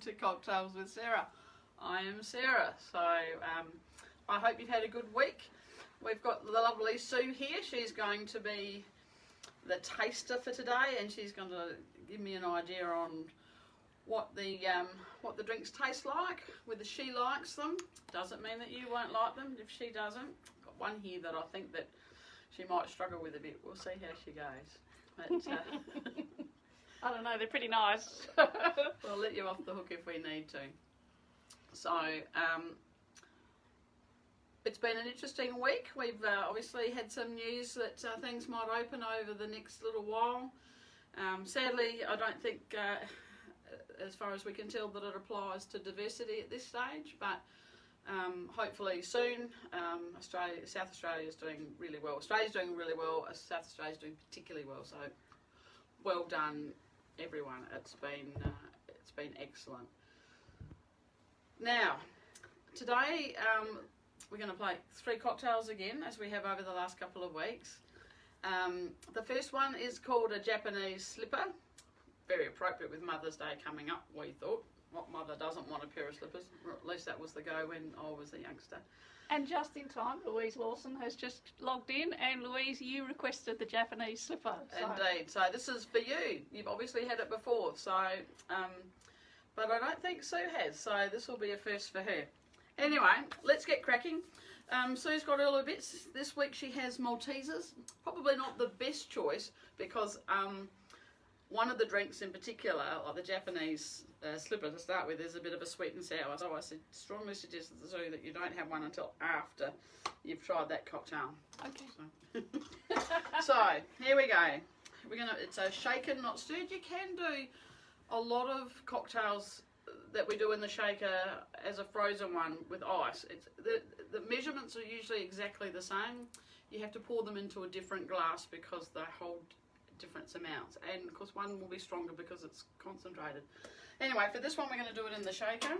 welcome to Cocktails with Sarah. I am Sarah, so I hope you've had a good week. We've got the lovely Sue here. She's going to be the taster for today, and she's going to give me an idea on what the drinks taste like, whether she likes them. Doesn't mean that you won't like them if she doesn't. Got one here that I think that she might struggle with a bit. We'll see how she goes. But, I don't know, they're pretty nice. we'll let you off the hook if we need to. So, it's been an interesting week. We've obviously had some news that things might open over the next little while. Sadly, I don't think, as far as we can tell, that it applies to diversity at this stage, but hopefully soon. South Australia is doing really well. Australia's doing really well. South Australia's doing particularly well. So, well done, everyone. It's been excellent. Now, today we're going to play 3 cocktails again, as we have over the last couple of weeks. The first one is called a Japanese slipper. Very appropriate with Mother's Day coming up, we thought. What mother doesn't want a pair of slippers? Or at least that was the go when I was a youngster. And just in time, Louise Lawson has just logged in, and Louise, you requested the Japanese slipper. So. Indeed. So this is for you. You've obviously had it before, so but I don't think Sue has, so this will be a first for her. Anyway, let's get cracking. Sue's got all her bits. This week she has Maltesers. Probably not the best choice because one of the drinks in particular, like the Japanese slipper to start with, is a bit of a sweet and sour. So I strongly suggest to Sue that you don't have one until after you've tried that cocktail. Okay. So here we go. It's a shaken, not stirred. You can do a lot of cocktails that we do in the shaker as a frozen one with ice. The measurements are usually exactly the same. You have to pour them into a different glass because they hold different amounts, and of course one will be stronger because it's concentrated. Anyway, for this one we're going to do it in the shaker.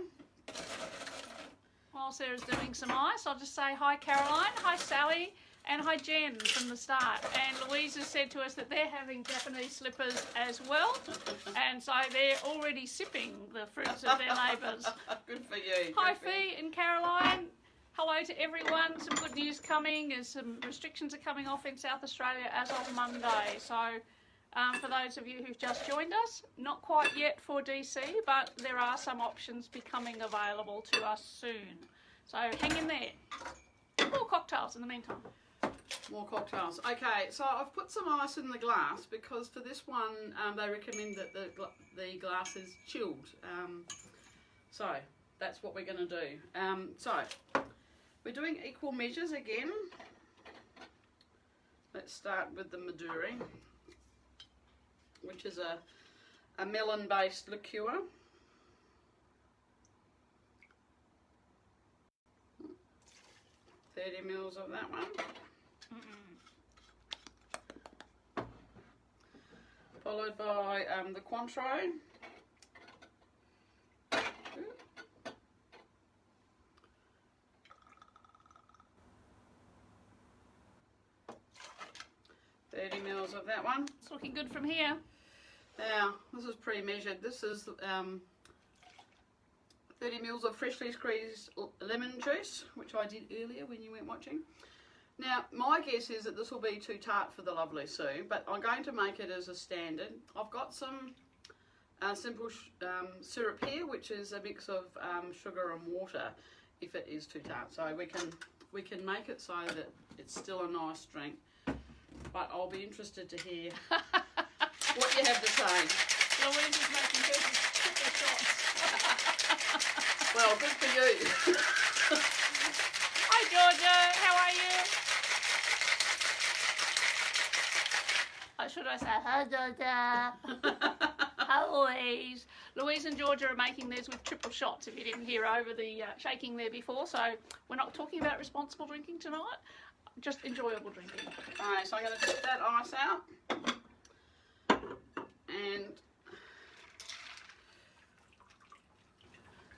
While Sarah's doing some ice, I'll just say hi Caroline, hi Sally, and hi Jen from the start. And Louise has said to us that they're having Japanese slippers as well, and so they're already sipping the fruits of their neighbours. Good for you. Hi Fee and Caroline. Hello to everyone. Some good news coming as some restrictions are coming off in South Australia as of Monday. So for those of you who've just joined us, not quite yet for DC, but there are some options becoming available to us soon. So hang in there. More cocktails in the meantime. More cocktails. Okay, so I've put some ice in the glass because for this one they recommend that the glass is chilled. So that's what we're going to do. So we're doing equal measures again. Let's start with the Maduri, which is a melon-based liqueur. Mm. 30 mils of that one. Followed by the Cointreau. Mils of that one. It's looking good from here. Now, this is pre-measured. This is 30 mils of freshly squeezed lemon juice, which I did earlier when you weren't watching. Now, my guess is that this will be too tart for the lovely Sue, but I'm going to make it as a standard. I've got some simple syrup here, which is a mix of sugar and water, if it is too tart. So we can make it so that it's still a nice drink. But I'll be interested to hear what you have to say. Louise is making triple shots. Well, good for you. Hi Georgia, how are you? Should I say hi Georgia? Hi Louise. Louise and Georgia are making theirs with triple shots, if you didn't hear over the shaking there before. So we're not talking about responsible drinking tonight. Just enjoyable drinking. Alright, so I'm going to take that ice out. And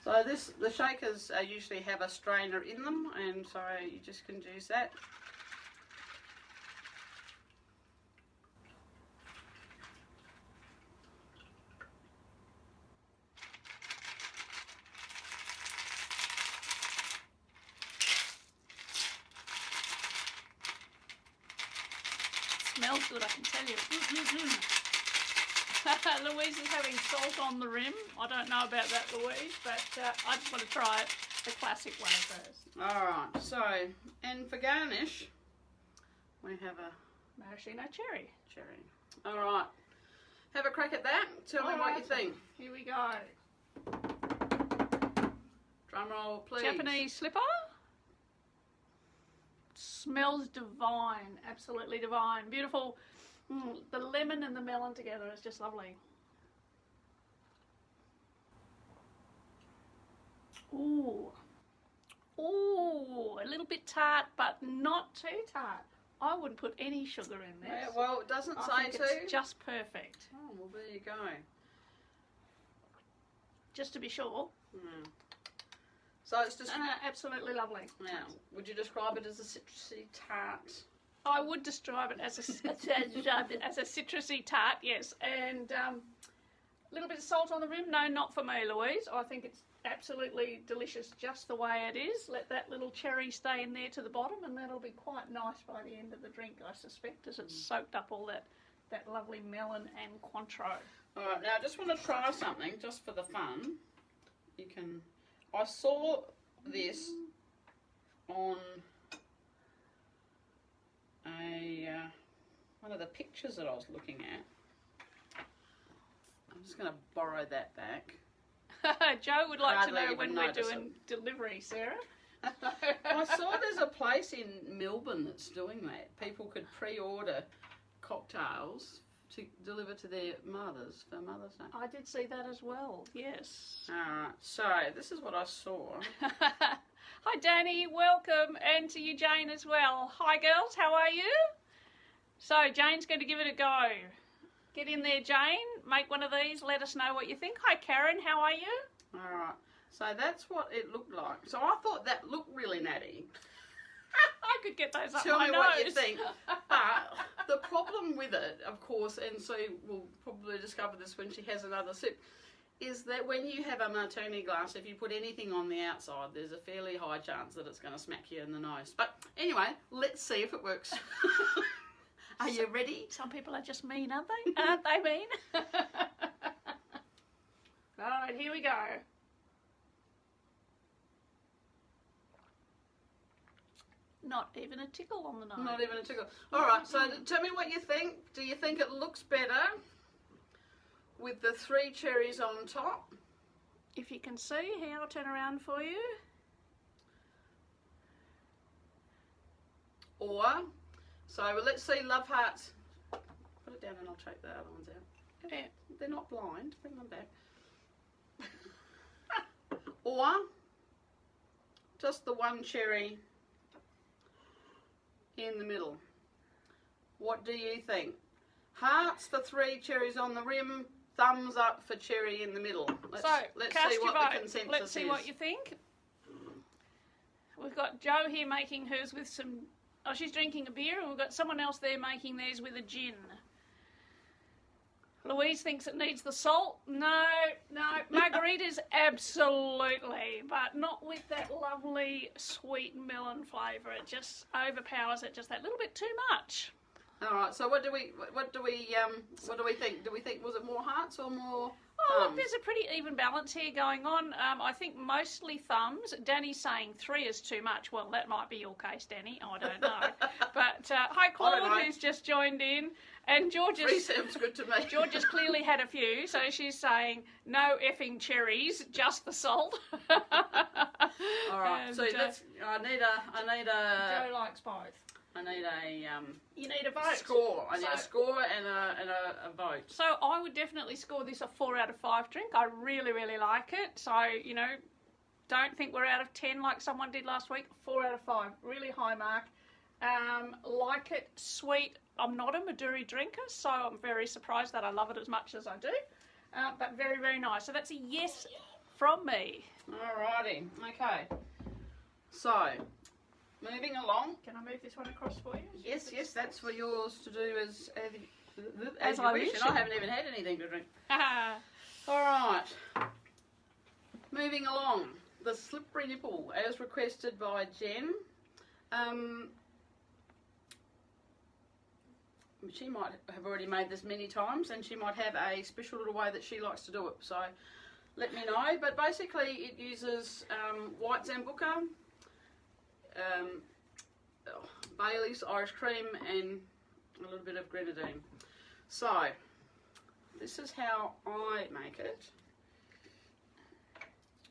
so the shakers usually have a strainer in them, and so you just can use that. smells good, I can tell you. Louise is having salt on the rim. I don't know about that, Louise, but I just want to try it the classic way first. Alright, so, and for garnish, we have a maraschino cherry. Alright, have a crack at that. Tell me what you think. Here we go. Drum roll, please. Japanese slipper. Smells divine, absolutely divine. Beautiful. The lemon and the melon together is just lovely. Ooh. Ooh, a little bit tart, but not too tart. I wouldn't put any sugar in this. Yeah, well, it doesn't I say think to. it's just perfect. Oh, well, there you go. Just to be sure. So it's just... absolutely lovely. Now, would you describe it as a citrusy tart? I would describe it as a citrusy tart, yes. And a little bit of salt on the rim. No, not for me, Louise. I think it's absolutely delicious just the way it is. Let that little cherry stay in there to the bottom, and that'll be quite nice by the end of the drink, I suspect, as it's soaked up all that lovely melon and Cointreau. All right, now I just want to try something just for the fun. You can... I saw this on one of the pictures that I was looking at. I'm just going to borrow that back. Joe would like Hardly to know when we're notice doing delivery, Sarah. I saw there's a place in Melbourne that's doing that. People could pre-order cocktails to deliver to their mothers for Mother's Day. I did see that as well, yes. Alright, so this is what I saw. Hi Danny, welcome, and to you Jane as well. Hi girls, how are you? So Jane's going to give it a go. Get in there Jane, make one of these, let us know what you think. Hi Karen, how are you? Alright, so that's what it looked like. So I thought that looked really natty. I could get those up Tell my me nose. what you think. But the problem with it, of course, and Sue will probably discover this when she has another sip, is that when you have a martini glass, if you put anything on the outside, there's a fairly high chance that it's going to smack you in the nose. But anyway, let's see if it works. Are you ready? Some people are just mean, aren't they? Aren't they mean? Alright, here we go. Not even a tickle on the nose. Not even a tickle. Alright, so tell me what you think. Do you think it looks better with the 3 cherries on top? If you can see, here, I'll turn around for you. Or, so let's see Love Hearts. Put it down and I'll take the other ones out. Yeah. They're not blind. Bring them back. Or just the 1 cherry in the middle. What do you think? Hearts for 3 cherries on the rim, thumbs up for cherry in the middle. Let's cast see your what vote. the consensus Let's see is. what you think. We've got Jo here making hers with some... Oh, she's drinking a beer, and we've got someone else there making theirs with a gin. Louise thinks it needs the salt. No, margaritas absolutely, but not with that lovely sweet melon flavour. It just overpowers it just that little bit too much. All right. So what do we think? Do we think was it more hearts or more? Oh, look, thumbs? there's a pretty even balance here going on. I think mostly thumbs. Danny's saying 3 is too much. Well, that might be your case, Danny. I don't know. But hi, Claude, who's just joined in. And George 3 sounds good to me. George has clearly had a few, so she's saying no effing cherries, just the salt. All right. And, so I need a. Jo likes both. I need a. You need a vote. Score. I need a score and a vote. So I would definitely score this a 4 out of 5 drink. I really, really like it. So, you know, don't think we're out of 10 like someone did last week. 4 out of 5. Really high mark. Like it, sweet. I'm not a Maduri drinker, so I'm very surprised that I love it as much as I do. But very, very nice. So that's a yes from me. Alrighty. Okay. So, moving along. Can I move this one across for you? Yes, that's for yours to do as you I wish. wish. And I haven't even had anything to drink. Alright. Moving along. The slippery nipple, as requested by Jen. she might have already made this many times, and she might have a special little way that she likes to do it. So let me know. But basically, it uses white Zambuca, Bailey's Irish cream, and a little bit of grenadine. So this is how I make it.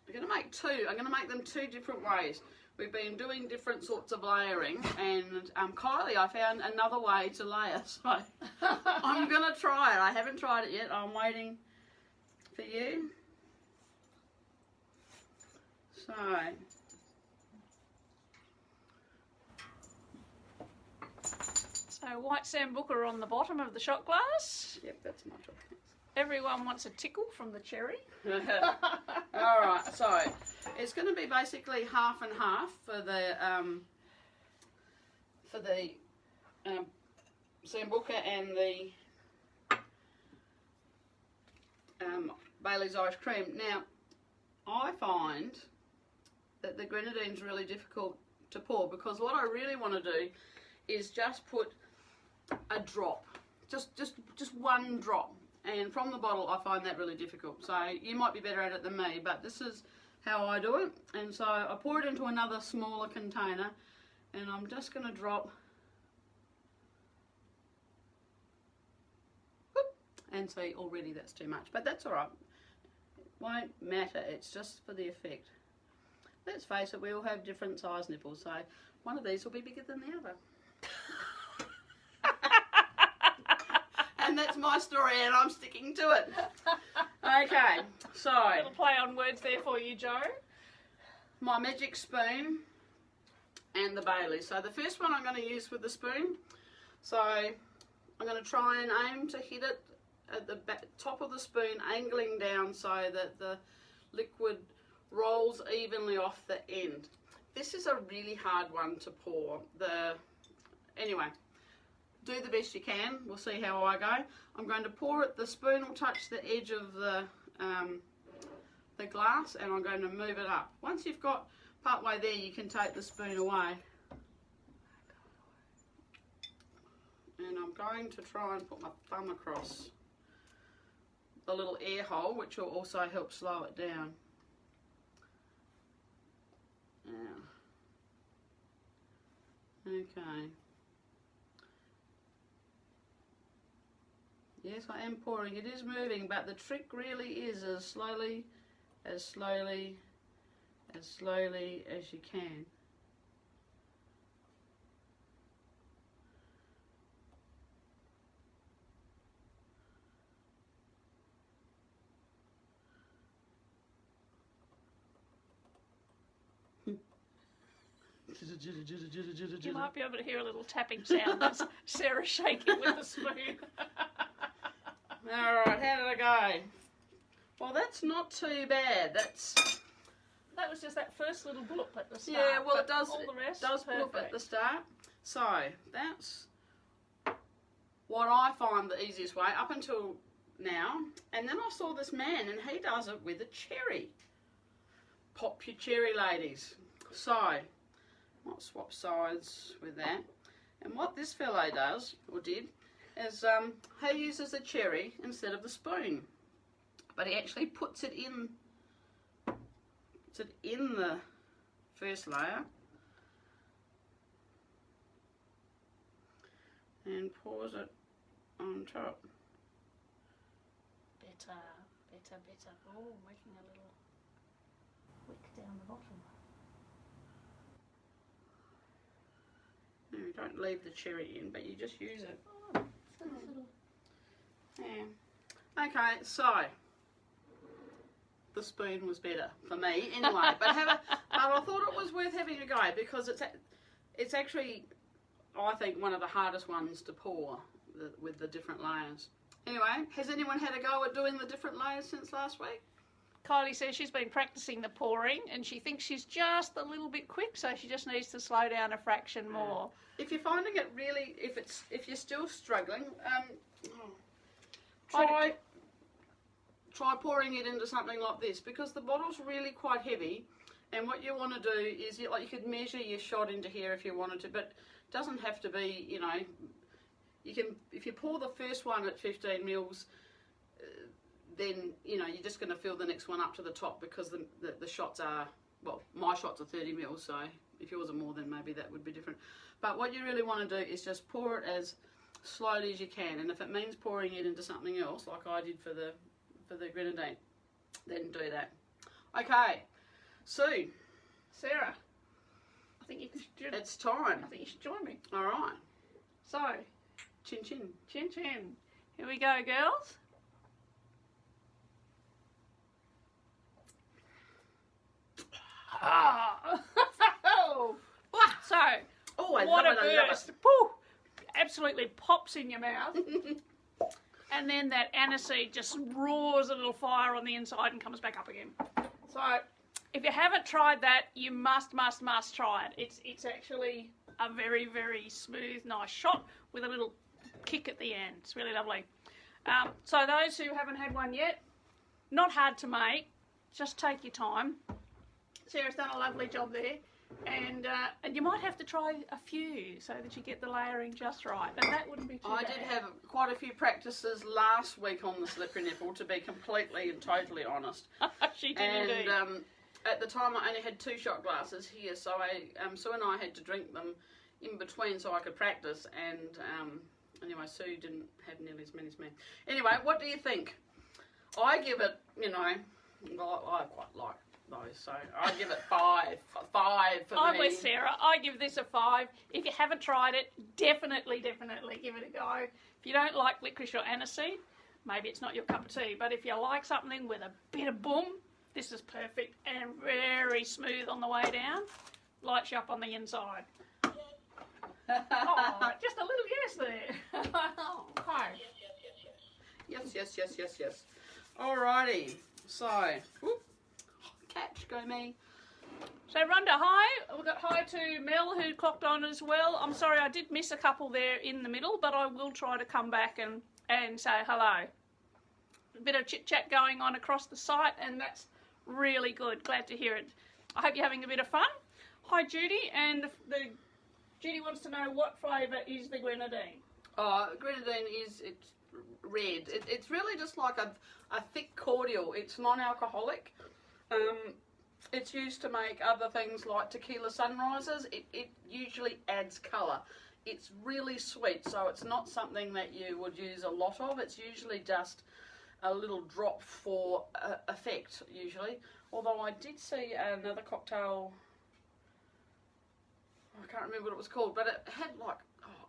We're going to make two. I'm going to make them two different ways. We've been doing different sorts of layering, and Kylie, I found another way to layer, so I'm going to try it. I haven't tried it yet. I'm waiting for you. So white Sambuca on the bottom of the shot glass. Yep, that's my job. Everyone wants a tickle from the cherry. Alright, so it's going to be basically half and half for the Sambuca and the Bailey's Irish cream. Now, I find that the grenadine's really difficult to pour, because what I really want to do is just put a drop, just one drop. And from the bottle, I find that really difficult. So you might be better at it than me, but this is how I do it. And so I pour it into another smaller container, and I'm just going to drop. Whoop, and see, already that's too much, but that's all right. It won't matter. It's just for the effect. Let's face it, we all have different size nipples, so one of these will be bigger than the other. And that's my story, and I'm sticking to it. Okay, so A little play on words there for you, Joe. my magic spoon and the Bailey. So the first one I'm going to use with the spoon. So I'm going to try and aim to hit it at the top of the spoon, angling down so that the liquid rolls evenly off the end. This is a really hard one to pour. Anyway, do the best you can. We'll see how I go. I'm going to pour it. The spoon will touch the edge of the glass, and I'm going to move it up. Once you've got part way there, you can take the spoon away. And I'm going to try and put my thumb across the little air hole, which will also help slow it down. Yeah. Okay. Yes, I am pouring. It is moving, but the trick really is as slowly as you can. You might be able to hear a little tapping sound. That's Sarah shaking with the spoon. Alright, how did I go? Well, that's not too bad. That was just that first little bloop at the start. Yeah, well, it does. All the rest, it does perfect. bloop at the start. So that's what I find the easiest way up until now. And then I saw this man, and he does it with a cherry. Pop your cherry, ladies. So I'll swap sides with that. And what this fellow does, or did, is he uses a cherry instead of the spoon. But he actually puts it in the first layer and pours it on top. Better. Oh, making a little wick down the bottom. No, you don't leave the cherry in, but you just use it. Oh, so little. Yeah. Okay, so the spoon was better for me anyway, but I thought it was worth having a go, because it's actually, I think, one of the hardest ones to pour with the different layers. Anyway, has anyone had a go at doing the different layers since last week? Kylie says she's been practicing the pouring, and she thinks she's just a little bit quick, so she just needs to slow down a fraction more. If you're finding it really, if you're still struggling, try pouring it into something like this, because the bottle's really quite heavy, and what you want to do is you could measure your shot into here if you wanted to, but it doesn't have to be, you can, if you pour the first one at 15 mils, then you know you're just going to fill the next one up to the top, because the shots are, well, my shots are 30 mils, so if yours are more, then maybe that would be different. But what you really want to do is just pour it as slowly as you can, and if it means pouring it into something else, like I did for the grenadine, then do that. Okay, Sue. Sarah, I think you should. It's time. I think you should join me. All right. So, Chin chin. chin chin. Here we go, girls. Ah. So, Oh, I what love a it, I love burst. Pooh. Absolutely pops in your mouth. And then that aniseed just roars a little fire on the inside and comes back up again. So, if you haven't tried that, you must try it. It's actually a very, very smooth, nice shot with a little kick at the end. It's really lovely. So those who haven't had one yet, not hard to make. Just take your time. Sarah's done a lovely job there. And you might have to try a few so that you get the layering just right. And that wouldn't be too bad. I did have quite a few practices last week on the slippery nipple, to be completely and totally honest. She did indeed. And at the time I only had 2 shot glasses here, so Sue and I had to drink them in between so I could practice. And anyway, Sue didn't have nearly as many as me. Anyway, what do you think? I give it, you know, I quite like those, so I give it 5 for I'm me. with Sarah. I give this a 5. If you haven't tried it, definitely give it a go. If you don't like licorice or aniseed, maybe it's not your cup of tea. But if you like something with a bit of boom, this is perfect and very smooth on the way down. Lights you up on the inside. Oh, just a little yes there. Okay. Yes. Alrighty. So, whoop, catch, go me. So Rhonda, hi. We've got hi to Mel, who clocked on as well. I'm sorry I did miss a couple there in the middle, but I will try to come back and say hello. A bit of chit-chat going on across the site, and that's really good. Glad to hear it. I hope you're having a bit of fun. Hi, Judy, and Judy wants to know what flavour is the grenadine. Grenadine it's red. It's really just like a thick cordial. It's non-alcoholic. It's used to make other things like tequila sunrises. It usually adds colour. It's really sweet, so it's not something that you would use a lot of. It's usually just a little drop for effect, usually. Although I did see another cocktail, I can't remember what it was called, but it had like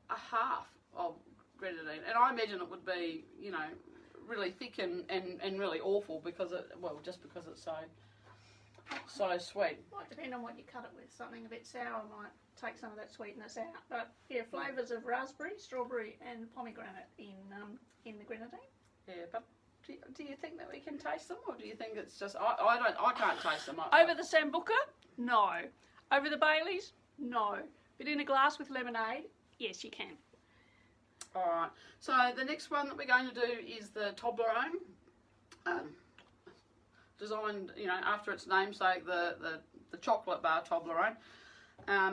a half of grenadine. And I imagine it would be, you know, really thick and really awful because just because it's so sweet. Might depend on what you cut it with. Something a bit sour might take some of that sweetness out. But yeah, flavours of raspberry, strawberry and pomegranate in the grenadine. Yeah, but do you think that we can taste them, or do you think it's just I can't taste them? Over the Sambuca? No. Over the Baileys? No. But in a glass with lemonade? Yes, you can. All right. So the next one that we're going to do is the Toblerone. Designed, you know, after its namesake, the chocolate bar Toblerone,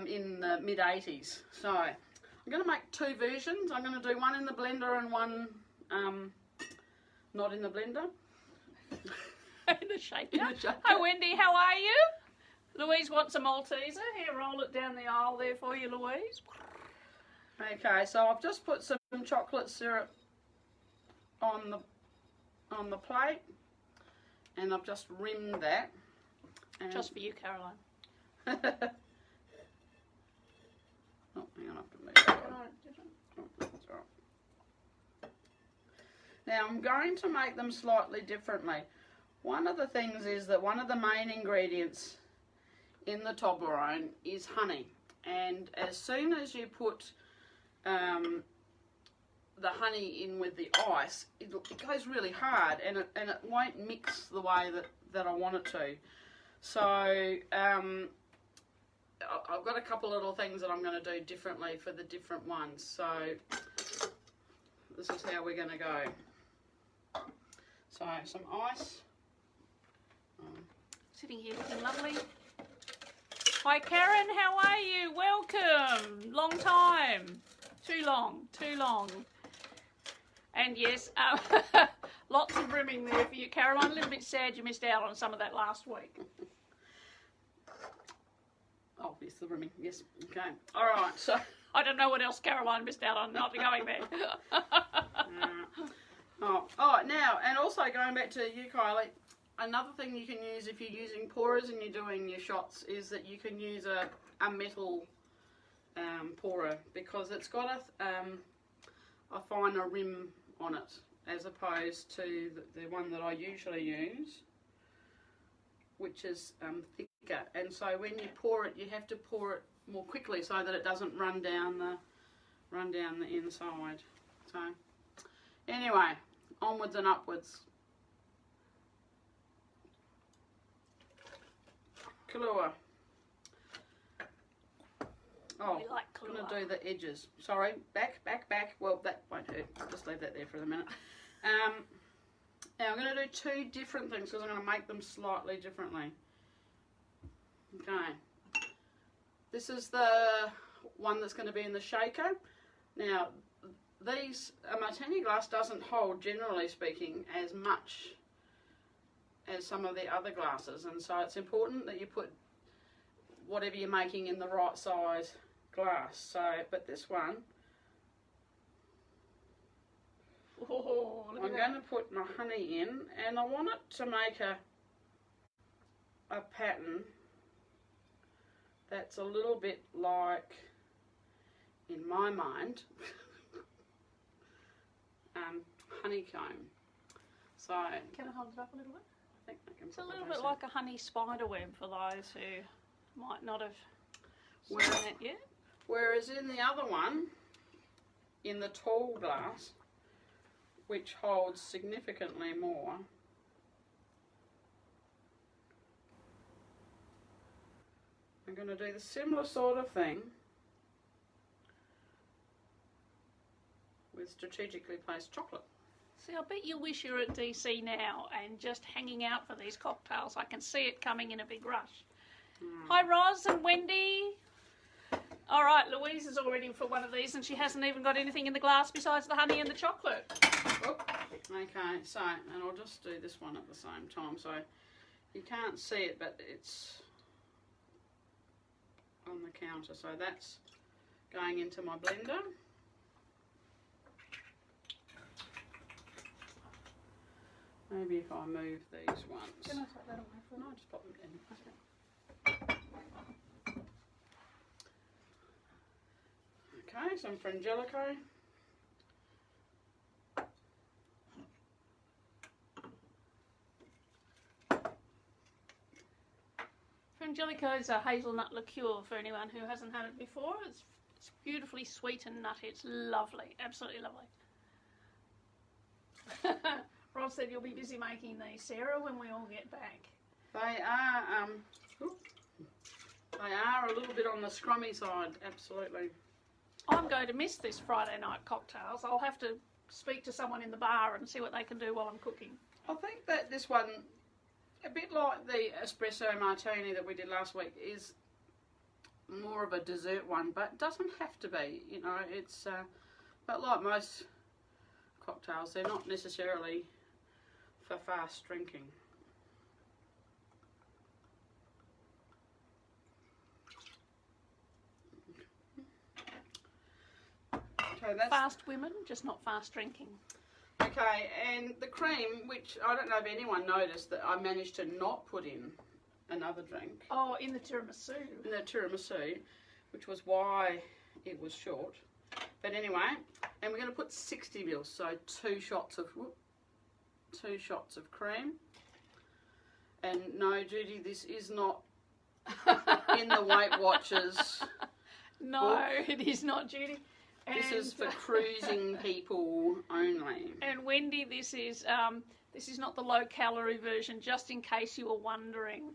in the mid-80s. So I'm going to make 2 versions. I'm going to do one in the blender and one not in the blender. In the shaker. Hi Wendy, how are you? Louise wants a Malteser. Here, roll it down the aisle there for you, Louise. Okay, so I've just put some chocolate syrup on the plate, and I've just rimmed that. And just for you, Caroline. Oh, hang on, I have to move that one. Oh, that's all right. Now I'm going to make them slightly differently. One of the things is that one of the main ingredients in the Toblerone is honey, and as soon as you put the honey in with the ice, it goes really hard, and it won't mix the way that I want it to. So I've got a couple little things that I'm going to do differently for the different ones. So this is how we're going to go. So some ice. Sitting here looking lovely. Hi Karen, how are you? Welcome. Long time. Too long, too long. And yes, lots of rimming there for you, Caroline. A little bit sad you missed out on some of that last week. Oh, yes, the rimming. Yes. Okay. All right. So. I don't know what else Caroline missed out on not going there. Oh, now, and also going back to you, Kylie, another thing you can use if you're using pourers and you're doing your shots is that you can use a metal pourer, because it's got a finer rim on it as opposed to the one that I usually use, which is thicker. And so when you pour it, you have to pour it more quickly so that it doesn't run down the inside. So anyway, onwards and upwards. Kahlua. Oh, We like I'm Kahlua. going to do the edges. Sorry, back. Well, that won't hurt. I'll just leave that there for a minute. Now I'm going to do two different things because I'm going to make them slightly differently. Okay. This is the one that's going to be in the shaker. Now, a martini glass doesn't hold, generally speaking, as much as some of the other glasses, and so it's important that you put whatever you're making in the right size glass. So, but this one, I'm going to put my honey in, and I want it to make a pattern that's a little bit like, in my mind, honeycomb. So Can I hold it up a little bit? I think I can. It's a little bit like a honey spider web for those who might not have seen it yet. Whereas in the other one, in the tall glass, which holds significantly more, I'm going to do the similar sort of thing with strategically placed chocolate. See, I bet you wish you were at DC now and just hanging out for these cocktails. I can see it coming in a big rush. Hi, Roz and Wendy. All right, Louise is all ready for one of these, and she hasn't even got anything in the glass besides the honey and the chocolate. Oh, okay, so, and I'll just do this one at the same time. So you can't see it, but it's on the counter. So that's going into my blender. Maybe if I move these ones. Can I take that away for No, just pop them in. Okay, some Frangelico. Frangelico is a hazelnut liqueur for anyone who hasn't had it before. It's beautifully sweet and nutty. It's lovely, absolutely lovely. Rob said you'll be busy making these, Sarah, when we all get back. They are a little bit on the scrummy side, absolutely. I'm going to miss this Friday night cocktails. I'll have to speak to someone in the bar and see what they can do while I'm cooking. I think that this one, a bit like the espresso martini that we did last week, is more of a dessert one, but doesn't have to be, you know. It's but like most cocktails, they're not necessarily for fast drinking. Okay, that's Fast women, just not fast drinking. okay, and the cream, which I don't know if anyone noticed that I managed to not put in another drink Oh, in the tiramisu. in the tiramisu, which was why it was short. But anyway, and we're going to put 60 ml, so 2 shots of cream. And no, Judy, this is not in the Weight Watchers. No, book. it is not, Judy. This is for cruising people only. And Wendy, this is not the low-calorie version, just in case you were wondering.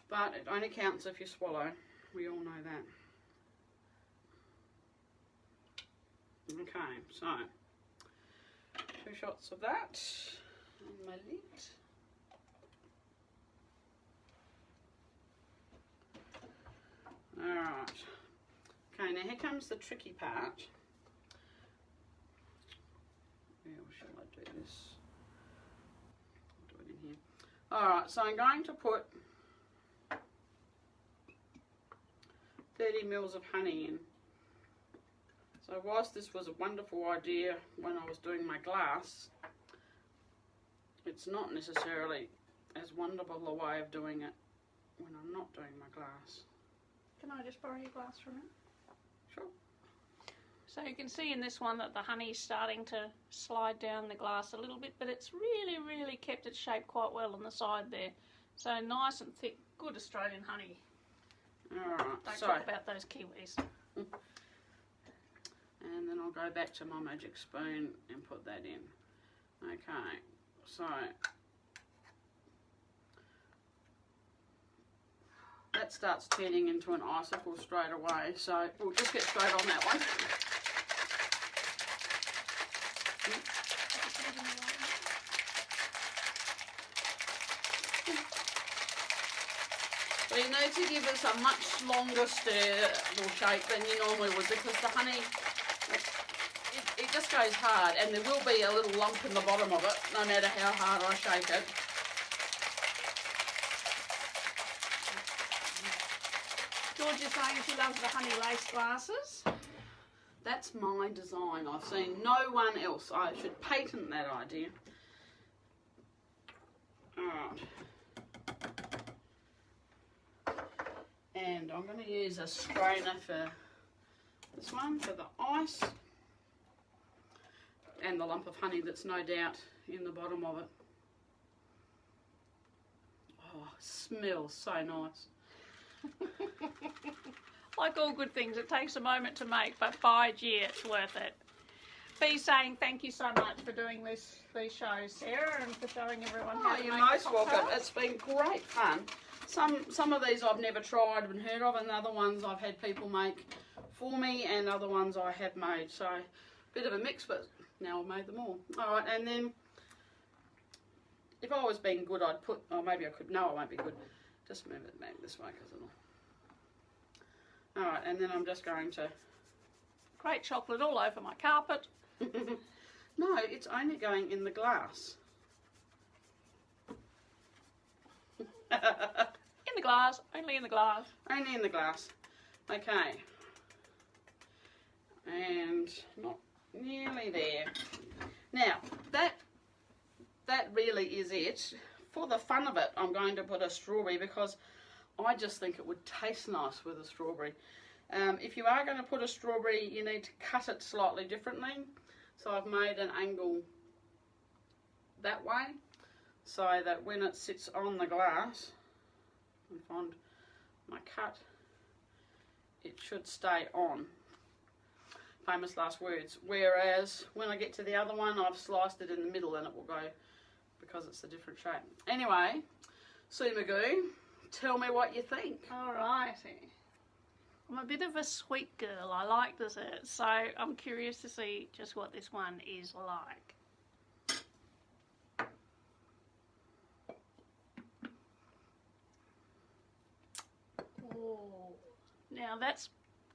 But it only counts if you swallow. We all know that. Okay, so 2 shots of that on my lid. Alright. Okay, now here comes the tricky part. Where shall I do this? I'll do it in here. Alright, so I'm going to put 30 mils of honey in. So whilst this was a wonderful idea when I was doing my glass, it's not necessarily as wonderful a way of doing it when I'm not doing my glass. Can I just borrow your glass for a minute? Sure. So you can see in this one that the honey is starting to slide down the glass a little bit, but it's really kept its shape quite well on the side there. So nice and thick, good Australian honey. Alright, Don't so talk about those Kiwis. and then I'll go back to my magic spoon and put that in. Okay, so that starts turning into an icicle straight away, so we'll just get straight on that one. So you need to give us a much longer stir or shape than you normally would, because the honey, it just goes hard, and there will be a little lump in the bottom of it, no matter how hard I shake it. George is saying she loves the honey lace glasses. That's my design. I've seen no one else. I should patent that idea. Alright. And I'm going to use a strainer for this one, for the ice. And the lump of honey that's no doubt in the bottom of it. Oh, it smells so nice. Like all good things, it takes a moment to make, but by gee, it's worth it. Bee's saying thank you so much for doing these shows, Sarah, and for showing everyone how to you're make most the welcome. cocktails. It's been great fun. Some of these I've never tried and heard of, and other ones I've had people make for me, and other ones I have made. So, bit of a mix, but now I've made them all. Alright, and then if I was being good, I'd put, oh maybe I could, no I won't be good. Just move it back this way because it'll. Alright, and then I'm just going to. Great chocolate all over my carpet. No, it's only going in the glass. In the glass, only in the glass. Only in the glass. Okay. And not nearly there. Now, that really is it. For the fun of it, I'm going to put a strawberry because I just think it would taste nice with a strawberry. If you are going to put a strawberry, you need to cut it slightly differently. So I've made an angle that way, so that when it sits on the glass, I can find my cut, it should stay on. Famous last words. Whereas when I get to the other one, I've sliced it in the middle and it will go, because it's a different shape. Anyway, Sue Magoo, tell me what you think. Alrighty. I'm a bit of a sweet girl. I like desserts, so I'm curious to see just what this one is like. Oh, now that's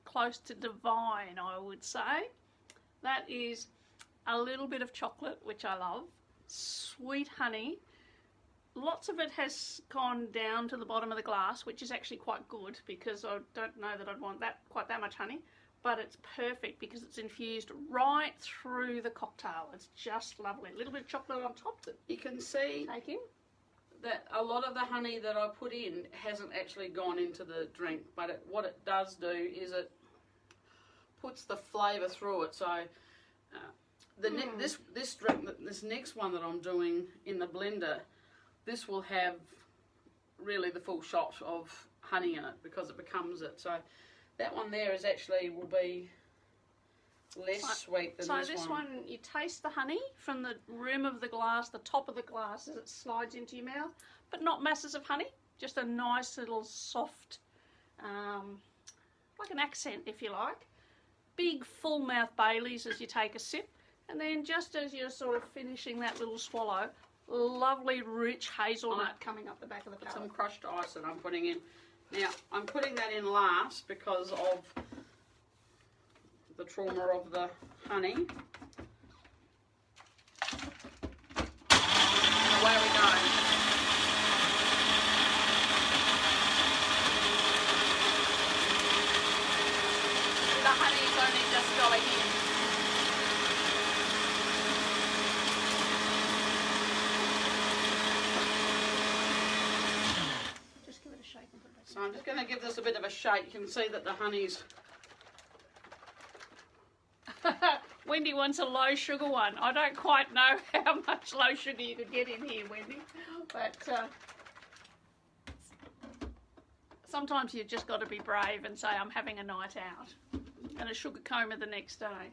close to divine, I would say. That is a little bit of chocolate, which I love, sweet honey. Lots of it has gone down to the bottom of the glass, which is actually quite good because I don't know that I'd want quite that much honey, but it's perfect because it's infused right through the cocktail. It's just lovely. A little bit of chocolate on top that You can see take in. that a lot of the honey that I put in hasn't actually gone into the drink, but what it does do is it puts the flavour through it. So this drink, this next one that I'm doing in the blender, this will have really the full shot of honey in it because it becomes it. So that one there is actually will be less sweet than this one. So this one, you taste the honey from the rim of the glass, the top of the glass as it slides into your mouth, but not masses of honey, just a nice little soft, like an accent if you like. Big full mouth Baileys as you take a sip, and then just as you're sort of finishing that little swallow, lovely rich hazelnut coming up the back of the palate. Some crushed ice that I'm putting in. Now, I'm putting that in last because of the trauma of the honey. And away we go. The honey's only just going in. Just give it a shake and put it back. So I'm just going to give this a bit of a shake. You can see that the honey's... Wendy wants a low sugar one. I don't quite know how much low sugar you could get in here, Wendy, but sometimes you've just got to be brave and say I'm having a night out and a sugar coma the next day.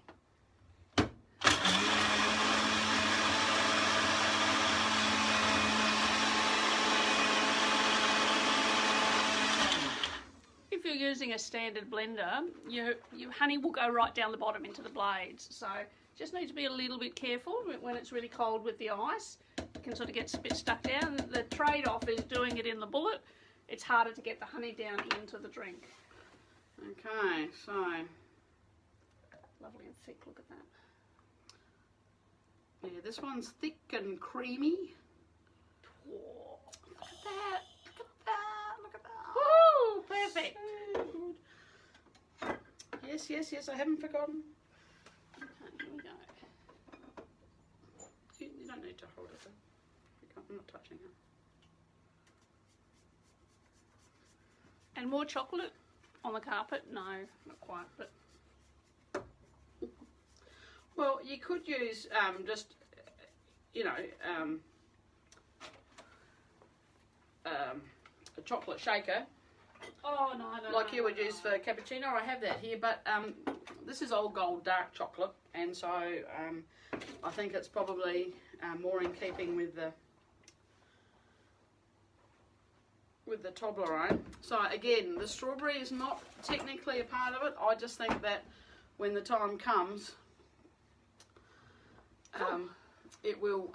If you're using a standard blender, your honey will go right down the bottom into the blades. So just need to be a little bit careful when it's really cold with the ice. It can sort of get a bit stuck down. The trade-off is doing it in the bullet. It's harder to get the honey down into the drink. Okay, so... Lovely and thick, look at that. Yeah, this one's thick and creamy. Whoa, look at that. Look at that. Look at that. Woo! Perfect. So good. Yes, yes, yes, I haven't forgotten. Okay, here we go. You don't need to hold it though. I'm not touching it. And more chocolate on the carpet? No, not quite, but... Well, you could use just, you know, a chocolate shaker. Oh, no, Like you would use for cappuccino. I have that here, but this is old gold dark chocolate, and so I think it's probably more in keeping with the Toblerone. So again, the strawberry is not technically a part of it. I just think that when the time comes, it will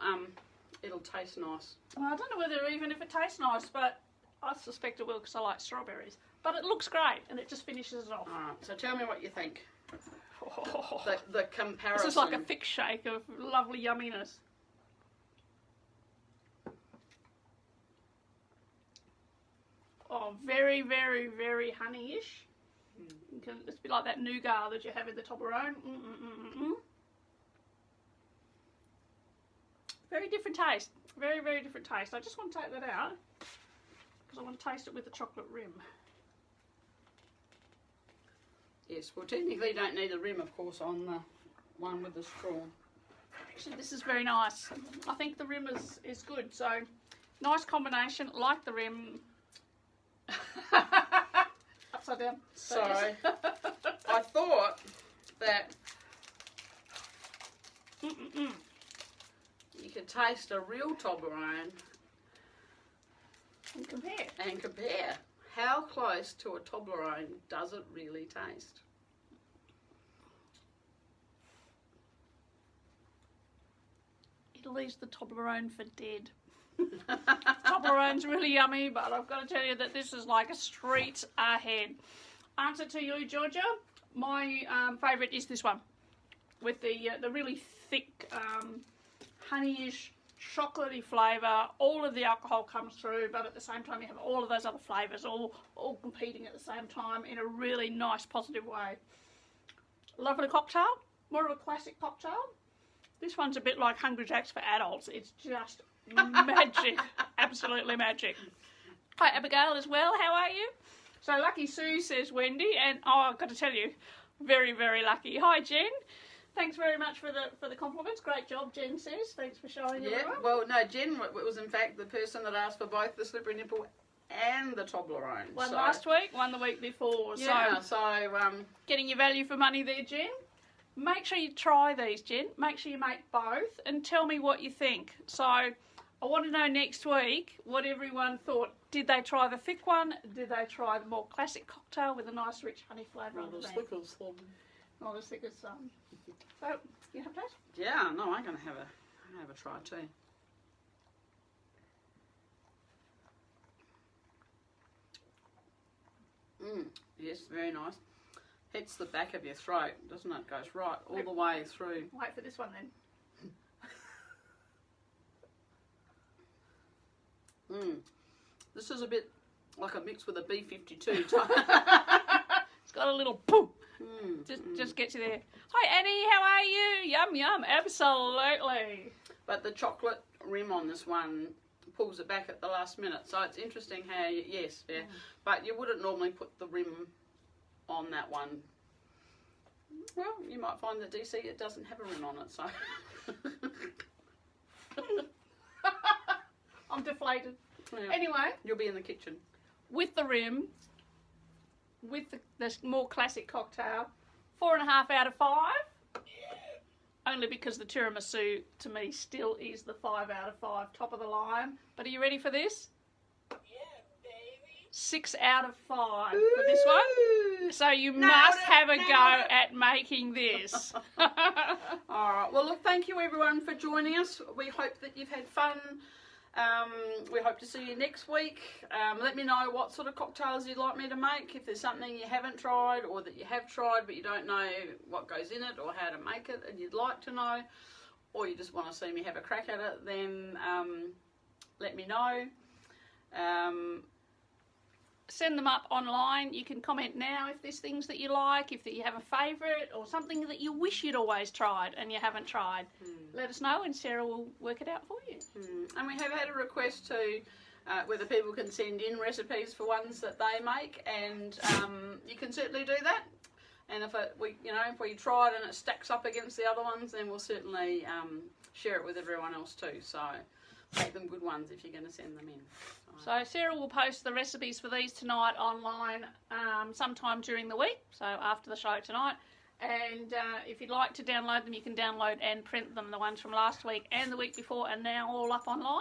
it'll taste nice. Well, I don't know whether even if it tastes nice, but I suspect it will because I like strawberries. But it looks great, and it just finishes it off. All right, so tell me what you think. Oh, The comparison. this is like a thick shake of lovely yumminess. Oh, very, very, very honey-ish. It's a bit like that nougat that you have in the Toblerone. Very different taste. Very, very different taste. I just want to take that out because I want to taste it with the chocolate rim. Yes, well technically you don't need a rim, of course, on the one with the straw. Actually, this is very nice. I think the rim is good. So, nice combination. Like the rim. Upside down. So, I thought that you could taste a real Toblerone And compare. and compare. How close to a Toblerone does it really taste? It leaves the Toblerone for dead. Toblerone's really yummy, but I've got to tell you that this is like a street ahead. Answer to you, Georgia. My favourite is this one with the really thick honeyish, chocolatey flavour. All of the alcohol comes through, but at the same time you have all of those other flavours all competing at the same time in a really nice, positive way. Lovely cocktail. More of a classic cocktail. This one's a bit like Hungry Jack's for adults. It's just magic. Absolutely magic. Hi, Abigail as well. How are you? So Lucky Sue says Wendy, and oh, I've got to tell you, very, very lucky. Hi, Jen. Thanks very much for the compliments. Great job, Jen says. Thanks for showing Yeah, everyone. well, no, Jen was in fact the person that asked for both the slippery nipple and the Toblerone. One so, last week, one the week before. Yeah, So so getting your value for money there, Jen. Make sure you try these, Jen. Make sure you make both and tell me what you think. So I want to know next week what everyone thought. Did they try the thick one? Did they try the more classic cocktail with a nice rich honey flavour on the back? Not as thick as some. So, you have a taste? Yeah, no, I'm gonna have a try too. Yes, very nice. hits the back of your throat, doesn't it? Goes right all the way through. Wait for this one then. This is a bit like a mix with a B-52 type. It's got a little poof. Just gets you there. Hi Annie, how are you? Yum yum, absolutely. But the chocolate rim on this one pulls it back at the last minute. So it's interesting how, but you wouldn't normally put the rim on that one. Well, you might find that DC, it doesn't have a rim on it, so. I'm deflated. Yeah. Anyway. You'll be in the kitchen. With the rim, with the more classic cocktail, 4.5 out of 5. Only because the tiramisu, to me, still is the 5 out of 5, top of the line. But are you ready for this? Yeah, baby. 6 out of 5 for this one. So you must have a go at making this. All right. Well, look, thank you everyone for joining us. We hope that you've had fun. We hope to see you next week. Let me know what sort of cocktails you'd like me to make. If there's something you haven't tried or that you have tried but you don't know what goes in it or how to make it and you'd like to know, or you just want to see me have a crack at it, then let me know. Send them up online. You can comment now if there's things that you like, if you have a favourite or something that you wish you'd always tried and you haven't tried. Let us know and Sarah will work it out for you. And we have had a request to whether people can send in recipes for ones that they make, and you can certainly do that. And if we try it and it stacks up against the other ones, then we'll certainly share it with everyone else too. So make them good ones if you're going to send them in. So Sarah will post the recipes for these tonight online sometime during the week, so after the show tonight. And if you'd like to download them, you can download and print them. The ones from last week and the week before are now all up online.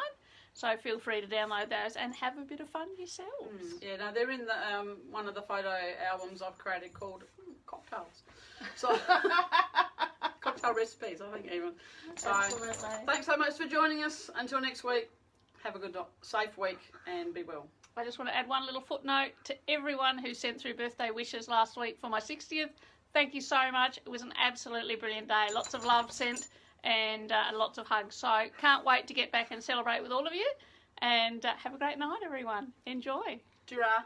So feel free to download those and have a bit of fun yourselves. Yeah, no, they're in the one of the photo albums I've created called Cocktails. So cocktail recipes, I think even. So Absolutely. thanks so much for joining us. Until next week, have a good, safe week and be well. I just want to add one little footnote to everyone who sent through birthday wishes last week for my 60th. Thank you so much. It was an absolutely brilliant day. Lots of love sent and lots of hugs. So can't wait to get back and celebrate with all of you. And have a great night, everyone. Enjoy. Ta-ra.